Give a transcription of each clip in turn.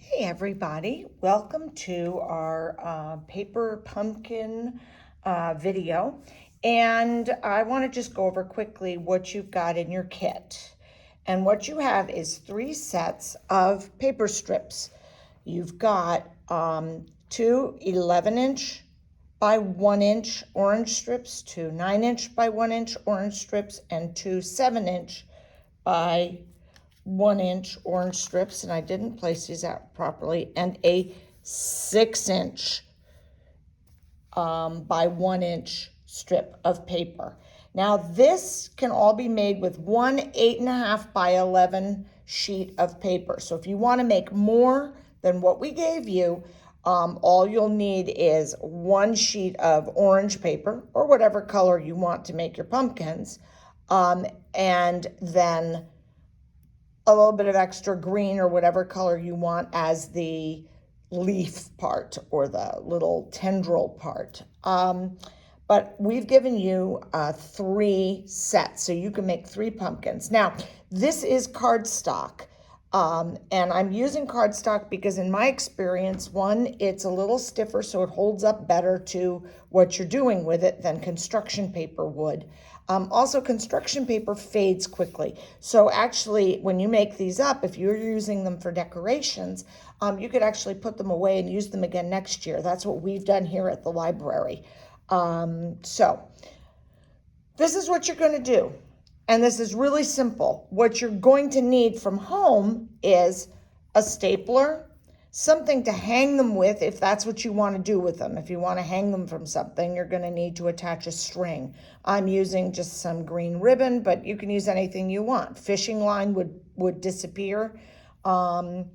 Hey everybody, welcome to our paper pumpkin video. And I want to just go over quickly what you've got in your kit. And what you have is 3 sets of paper strips. You've got 2 11-inch by 1-inch orange strips, 2 9-inch by 1-inch orange strips, and 2 7-inch by 1-inch orange strips, and I didn't place these out properly, and a 6-inch by 1-inch strip of paper. Now this can all be made with one 8.5 by 11 sheet of paper. So if you want to make more than what we gave you, all you'll need is 1 sheet of orange paper or whatever color you want to make your pumpkins, and then a little bit of extra green or whatever color you want as the leaf part or the little tendril part. But we've given you 3 sets, so you can make 3 pumpkins. Now, this is cardstock, and I'm using cardstock because in my experience, one, it's a little stiffer, so it holds up better to what you're doing with it than construction paper would. Also, construction paper fades quickly. So actually, when you make these up, if you're using them for decorations, you could actually put them away and use them again next year. That's what we've done here at the library. So this is what you're going to do. And this is really simple. What you're going to need from home is a stapler, something to hang them with if that's what you want to do with them. If you want to hang them from something, you're going to need to attach a string. I'm using just some green ribbon, but you can use anything you want. Fishing line would disappear. You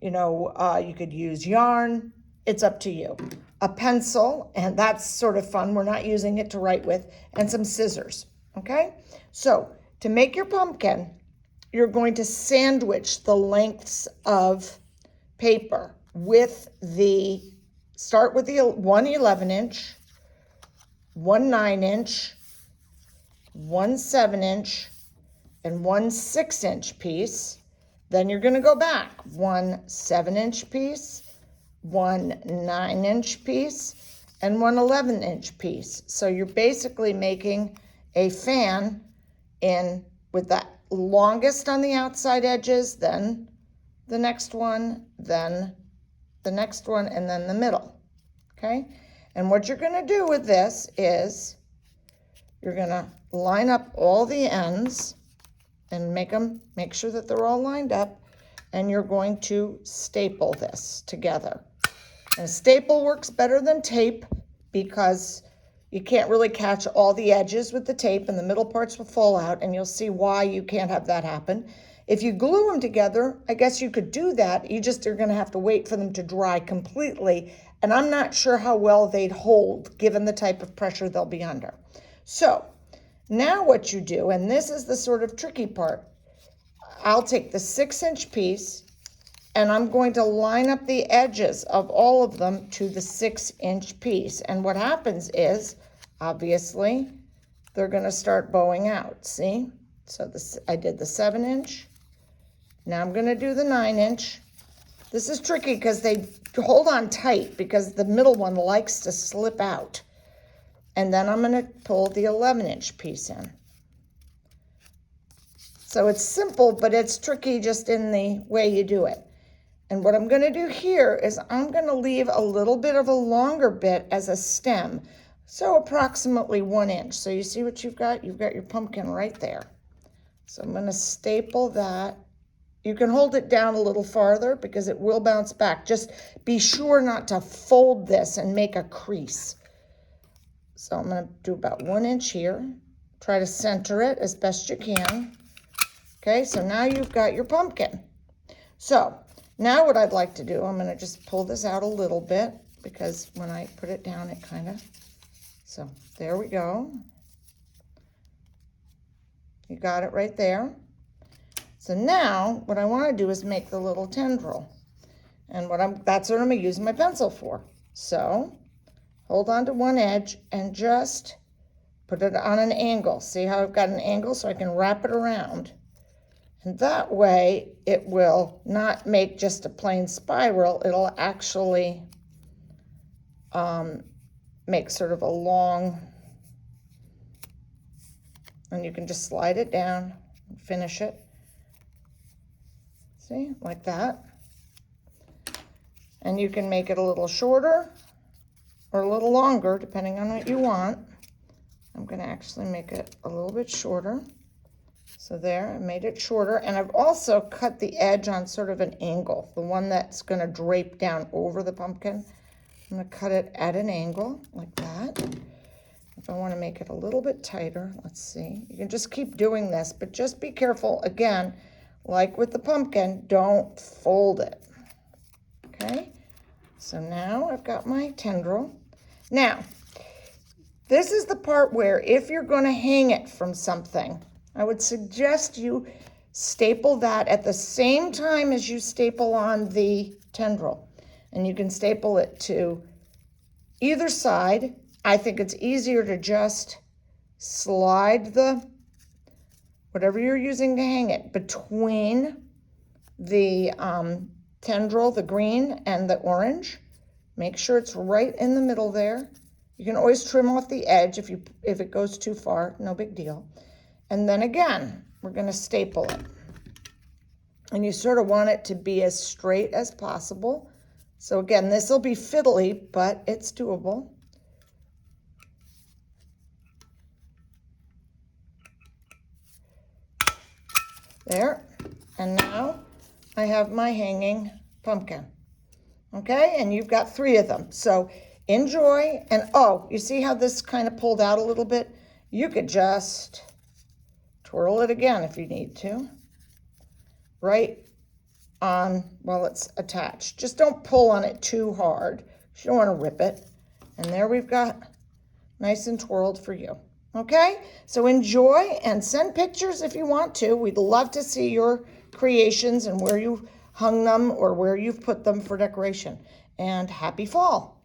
could use yarn. It's up to you. A pencil, and that's sort of fun. We're not using it to write with, and some scissors, okay? So to make your pumpkin, you're going to sandwich the lengths of paper with start with the 1 11-inch, 1 9-inch, 1 7-inch, and 1 6-inch piece. Then you're going to go back 1 7-inch piece, 1 9-inch piece, and 1 11-inch piece. So you're basically making a fan with that longest on the outside edges, then the next one, then the next one, and then the middle, okay? And what you're gonna do with this is you're gonna line up all the ends and make sure that they're all lined up, and you're going to staple this together. And a staple works better than tape because you can't really catch all the edges with the tape, and the middle parts will fall out, and you'll see why you can't have that happen. If you glue them together, I guess you could do that. You just are going to have to wait for them to dry completely, and I'm not sure how well they'd hold given the type of pressure they'll be under. So now what you do, and this is the sort of tricky part, I'll take the 6-inch piece, and I'm going to line up the edges of all of them to the 6-inch piece. And what happens is, obviously, they're going to start bowing out, see? So I did the 7-inch. Now I'm going to do the 9-inch. This is tricky because they hold on tight because the middle one likes to slip out. And then I'm going to pull the 11-inch piece in. So it's simple, but it's tricky just in the way you do it. And what I'm going to do here is I'm going to leave a little bit of a longer bit as a stem, so approximately 1 inch. So you see what you've got? You've got your pumpkin right there. So I'm going to staple that. You can hold it down a little farther because it will bounce back. Just be sure not to fold this and make a crease. So I'm going to do about 1 inch here. Try to center it as best you can. Okay, so now you've got your pumpkin. So now what I'd like to do, I'm going to just pull this out a little bit because when I put it down, it kind of, so there we go. You got it right there. So now what I want to do is make the little tendril. And that's what I'm going to use my pencil for. So hold on to one edge and just put it on an angle. See how I've got an angle so I can wrap it around. And that way it will not make just a plain spiral, it'll actually make sort of a long, and you can just slide it down and finish it. See, like that. And you can make it a little shorter or a little longer, depending on what you want. I'm gonna actually make it a little bit shorter. So there, I made it shorter, and I've also cut the edge on sort of an angle, the one that's gonna drape down over the pumpkin. I'm gonna cut it at an angle, like that. If I wanna make it a little bit tighter, let's see. You can just keep doing this, but just be careful, again, like with the pumpkin, don't fold it, okay? So now I've got my tendril. Now, this is the part where if you're gonna hang it from something, I would suggest you staple that at the same time as you staple on the tendril. And you can staple it to either side. I think it's easier to just slide the, whatever you're using to hang it, between the tendril, the green and the orange. Make sure it's right in the middle there. You can always trim off the edge if it goes too far, no big deal. And then again, we're gonna staple it. And you sort of want it to be as straight as possible. So again, this will be fiddly, but it's doable. There, and now I have my hanging pumpkin. Okay, and you've got 3 of them. So enjoy, and oh, you see how this kind of pulled out a little bit? You could just twirl it again if you need to, right on while it's attached. Just don't pull on it too hard. You don't want to rip it. And there we've got nice and twirled for you. Okay, so enjoy and send pictures if you want to. We'd love to see your creations and where you hung them or where you've put them for decoration. And happy fall.